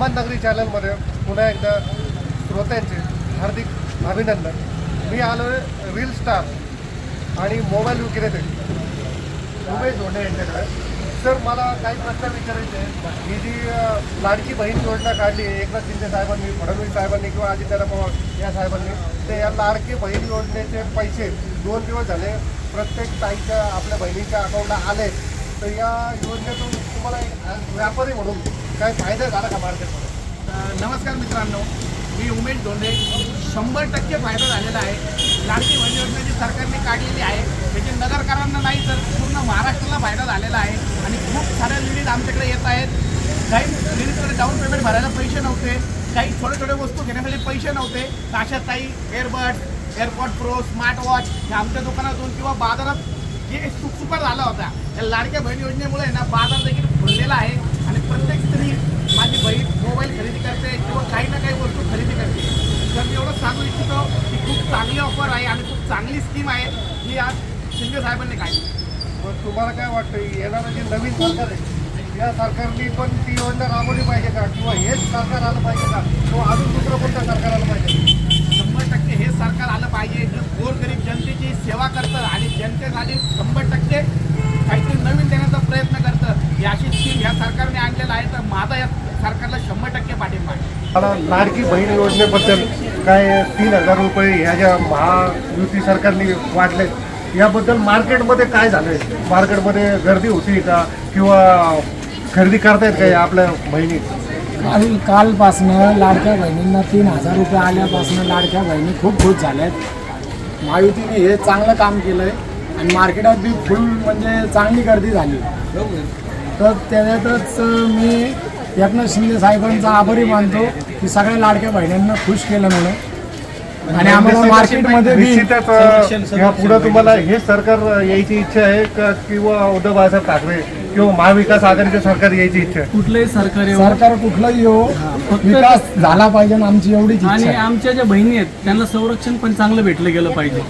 अहमद नगरी चॅनलमध्ये पुन्हा एकदा श्रोत्यांचे हार्दिक अभिनंदन। मी आलो आहे रील स्टार आणि मोबाईल विक्रेते उमेश धोंडे यांच्याकडे। सर, मला काही प्रश्न विचारायचे आहेत। ही जी लाडकी बहीण योजना काढली आहे एकनाथ शिंदे साहेबांनी, फडणवीस साहेबांनी किंवा अजितदादा पवार या साहेबांनी, ते या लाडकी बहीण योजनेचे पैसे 2 दिवस झाले प्रत्येक ताईच्या आपल्या बहिणीच्या अकाउंटला आले, तर या योजनेतून तुम्हाला एक व्यापारी म्हणून काय फायदा झाला का मार्केटमध्ये? नमस्कार मित्रांनो, मी उमेश धोंडे। 100% फायदा झालेला आहे। लाडकी बहीण योजना जी सरकारने काढलेली आहे त्याची नगरकरांना नाही तर पूर्ण महाराष्ट्राला फायदा झालेला आहे आणि खूप साऱ्या लेडीज आमच्याकडे येत आहेत। काही लेडीजकडे डाऊन पेमेंट भरायला पैसे नव्हते, काही छोटे छोटे वस्तू घेण्यासाठी पैसे नव्हते, तर अशा ताई airbud, AirPod pro, smart watch हे आमच्या दुकानातून किंवा बाजारात जे सुपर झाला होता, या लाडक्या बहीण योजनेमुळे ना बाजार देखील खुललेला आहे आणि प्रत्येक स्त्री माझी बहीण मोबाईल खरेदी करते किंवा काही ना काही वस्तू खरेदी करते। तर मी एवढं सांगू इच्छितो की खूप चांगली ऑफर आहे आणि खूप चांगली स्कीम आहे ही आज शिंदे साहेबांनी काढली। मग तुम्हाला काय वाटतं, येणारं जे नवीन सरकार आहे या सरकारने पण ती योजना राबवली पाहिजे का, किंवा हेच सरकार आलं पाहिजे का, किंवा अजून दुसरं कोणतं सरकार आलं पाहिजे? 100% हे सरकार आलं पाहिजे जे गोरगरीब जनतेची सेवा करतं आणि जनतेसाठी 100% काहीतरी नवीन देण्याचा प्रयत्न करतं। याची स्कीम या सरकारने आणलेला आहे, तर माझा या सरकारला 100% पाठिंबा आहे। मला लाडकी बहीण योजनेबद्दल काय 3000 रुपये ह्या ज्या महायुती सरकारने वाढले याबद्दल मार्केटमध्ये काय झालंय? मार्केटमध्ये गर्दी होती का, किंवा खरेदी करतायत का आपल्या बहिणी? कालपासनं लाडक्या बहिणींना 3000 रुपये आल्यापासून लाडक्या बहिणी खूप खुश झाल्यात। महायुतीने हे चांगलं काम केलं आहे आणि मार्केटात बी फुल म्हणजे चांगली गर्दी झाली। तर त्याच्यातच मी एकनाथ शिंदे साहेबांचा आभारी मानतो की सगळ्या लाडक्या बहिणींना खुश केलं म्हणून। आणि आम्हाला मार्केटमध्ये पुढे तुम्हाला हे सरकार यायची इच्छा आहे का, किंवा उद्धव बाळासाहेब ठाकरे किंवा महाविकास आघाडीचे सरकार यायची इच्छा आहे? कुठलंही सरकार कुठलंही येऊ, विकास झाला पाहिजे आमची एवढीच इच्छा आहे। आणि आमच्या ज्या बहिणी आहेत त्यांना संरक्षण पण चांगलं भेटलं गेलं पाहिजे।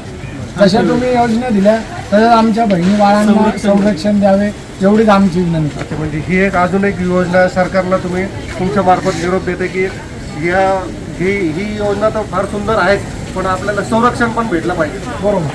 जशा तुम्ही योजना दिल्या तसंच आमच्या बहिणी बाळांना संरक्षण द्यावे एवढीच आमची विनंती। अच्छा, म्हणजे ही एक अजून एक योजना सरकारला तुम्ही तुमच्या मार्फत निरोप देते की ही योजना तर फार सुंदर आहे, पण आपल्याला संरक्षण पण भेटलं पाहिजे। बरोबर।